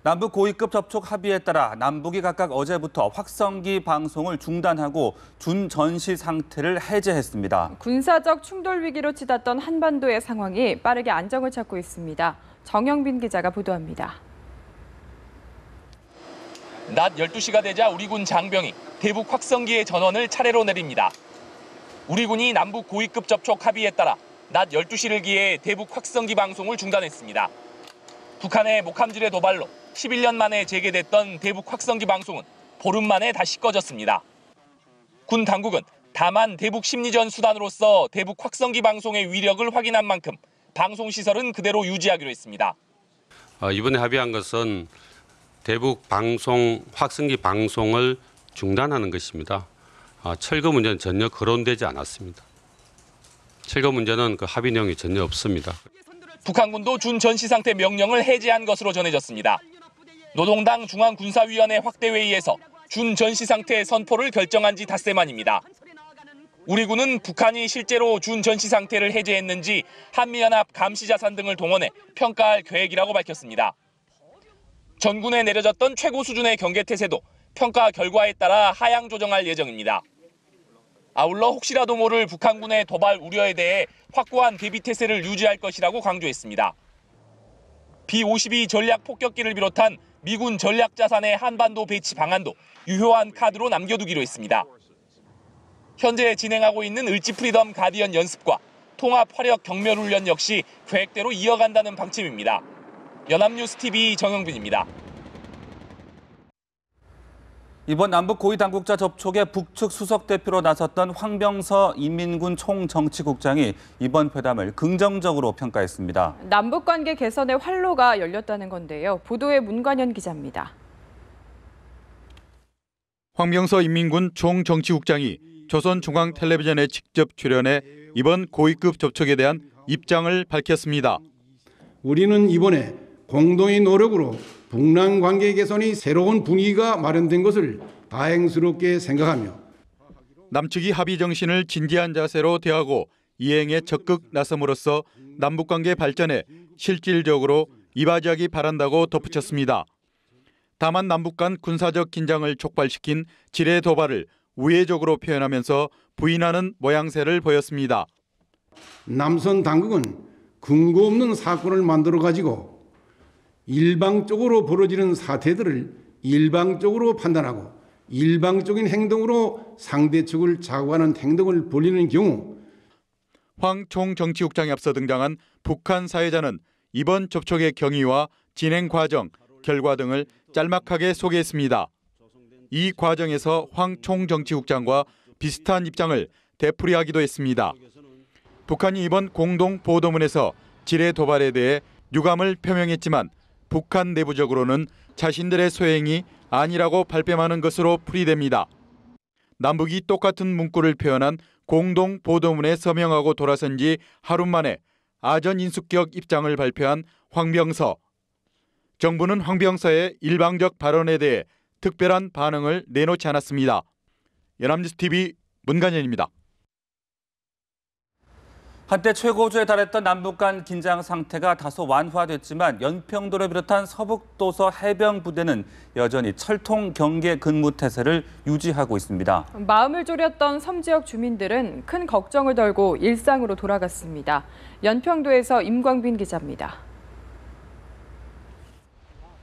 남북 고위급 접촉 합의에 따라 남북이 각각 어제부터 확성기 방송을 중단하고 준전시 상태를 해제했습니다. 군사적 충돌 위기로 치닫던 한반도의 상황이 빠르게 안정을 찾고 있습니다. 정영빈 기자가 보도합니다. 낮 12시가 되자 우리 군 장병이 대북 확성기의 전원을 차례로 내립니다. 우리 군이 남북 고위급 접촉 합의에 따라 낮 12시를 기해 대북 확성기 방송을 중단했습니다. 북한의 목함질의 도발로 11년 만에 재개됐던 대북 확성기 방송은 보름 만에 다시 꺼졌습니다. 군 당국은 다만 대북 심리전 수단으로서 대북 확성기 방송의 위력을 확인한 만큼 방송시설은 그대로 유지하기로 했습니다. 이번에 합의한 것은 대북 방송, 확성기 방송을 중단하는 것입니다. 철거 문제는 전혀 거론되지 않았습니다. 철거 문제는 그 합의 내용이 전혀 없습니다. 북한군도 준전시 상태 명령을 해제한 것으로 전해졌습니다. 노동당 중앙군사위원회 확대회의에서 준전시 상태 선포를 결정한 지 닷새 만입니다. 우리 군은 북한이 실제로 준전시 상태를 해제했는지 한미연합 감시자산 등을 동원해 평가할 계획이라고 밝혔습니다. 전군에 내려졌던 최고 수준의 경계태세도 평가 결과에 따라 하향 조정할 예정입니다. 아울러 혹시라도 모를 북한군의 도발 우려에 대해 확고한 대비태세를 유지할 것이라고 강조했습니다. B-52 전략 폭격기를 비롯한 미군 전략자산의 한반도 배치 방안도 유효한 카드로 남겨두기로 했습니다. 현재 진행하고 있는 을지 프리덤 가디언 연습과 통합 화력 경멸 훈련 역시 계획대로 이어간다는 방침입니다. 연합뉴스 TV 정영빈입니다. 이번 남북 고위 당국자 접촉에 북측 수석 대표로 나섰던 황병서 인민군 총정치국장이 이번 회담을 긍정적으로 평가했습니다. 남북 관계 개선의 활로가 열렸다는 건데요. 보도에 문관현 기자입니다. 황병서 인민군 총정치국장이 조선중앙텔레비전에 직접 출연해 이번 고위급 접촉에 대한 입장을 밝혔습니다. 우리는 이번에 공동의 노력으로 북남 관계 개선이 새로운 분위기가 마련된 것을 다행스럽게 생각하며 남측이 합의 정신을 진지한 자세로 대하고 이행에 적극 나섬으로써 남북관계 발전에 실질적으로 이바지하기 바란다고 덧붙였습니다. 다만 남북 간 군사적 긴장을 촉발시킨 지뢰 도발을 우회적으로 표현하면서 부인하는 모양새를 보였습니다. 남선 당국은 근거 없는 사건을 만들어가지고 일방적으로 벌어지는 사태들을 일방적으로 판단하고 일방적인 행동으로 상대 측을 자극하는 행동을 벌이는 경우 황 총정치국장이 앞서 등장한 북한 사회자는 이번 접촉의 경위와 진행 과정, 결과 등을 짤막하게 소개했습니다. 이 과정에서 황 총정치국장과 비슷한 입장을 되풀이하기도 했습니다. 북한이 이번 공동 보도문에서 지뢰 도발에 대해 유감을 표명했지만 북한 내부적으로는 자신들의 소행이 아니라고 발뺌하는 것으로 풀이됩니다. 남북이 똑같은 문구를 표현한 공동 보도문에 서명하고 돌아선 지 하루 만에 아전인수격 입장을 발표한 황병서. 정부는 황병서의 일방적 발언에 대해 특별한 반응을 내놓지 않았습니다. 연합뉴스 TV 문관현입니다. 한때 최고조에 달했던 남북 간 긴장 상태가 다소 완화됐지만 연평도를 비롯한 서북도서 해병부대는 여전히 철통 경계 근무 태세를 유지하고 있습니다. 마음을 졸였던 섬 지역 주민들은 큰 걱정을 덜고 일상으로 돌아갔습니다. 연평도에서 임광빈 기자입니다.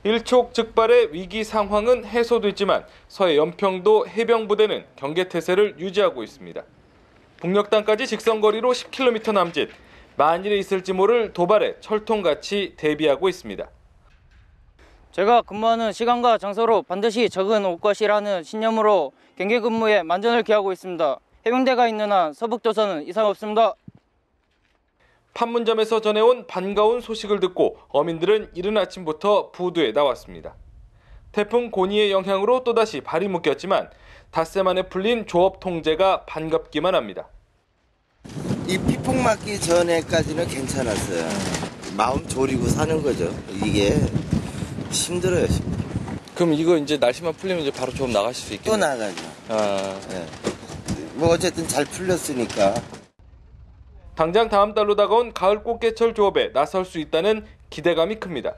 일촉즉발의 위기 상황은 해소됐지만 서해 연평도 해병부대는 경계 태세를 유지하고 있습니다. 북녘단까지 직선거리로 10km 남짓, 만일에 있을지 모를 도발에 철통같이 대비하고 있습니다. 제가 근무하는 시간과 장소로 반드시 적은 올 것이라는 신념으로 경계 근무에 만전을 기하고 있습니다. 해병대가 있는 한 서북도서는 이상 없습니다. 판문점에서 전해온 반가운 소식을 듣고 어민들은 이른 아침부터 부두에 나왔습니다. 태풍 고니의 영향으로 또다시 발이 묶였지만 닷새 만에 풀린 조업 통제가 반갑기만 합니다. 이 피폭 맞기 전에까지는 괜찮았어요. 마음 졸이고 사는 거죠. 이게 힘들어요. 그럼 이거 이제 날씨만 풀리면 이제 바로 조업 나가실 수 있겠네요? 또 나가죠. 네. 뭐 어쨌든 잘 풀렸으니까. 당장 다음 달로 다가온 가을 꽃게철 조업에 나설 수 있다는 기대감이 큽니다.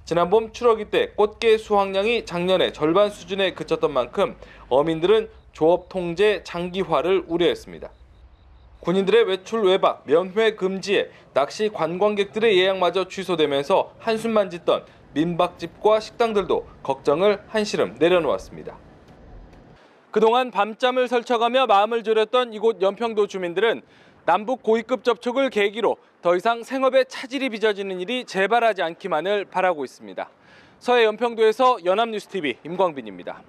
지난 봄 추러기 때 꽃게 수확량이 작년의 절반 수준에 그쳤던 만큼 어민들은 조업 통제 장기화를 우려했습니다. 군인들의 외출 외박, 면회 금지에 낚시 관광객들의 예약마저 취소되면서 한숨만 짓던 민박집과 식당들도 걱정을 한시름 내려놓았습니다. 그동안 밤잠을 설쳐가며 마음을 졸였던 이곳 연평도 주민들은 남북 고위급 접촉을 계기로 더 이상 생업에 차질이 빚어지는 일이 재발하지 않기만을 바라고 있습니다. 서해 연평도에서 연합뉴스TV 임광빈입니다.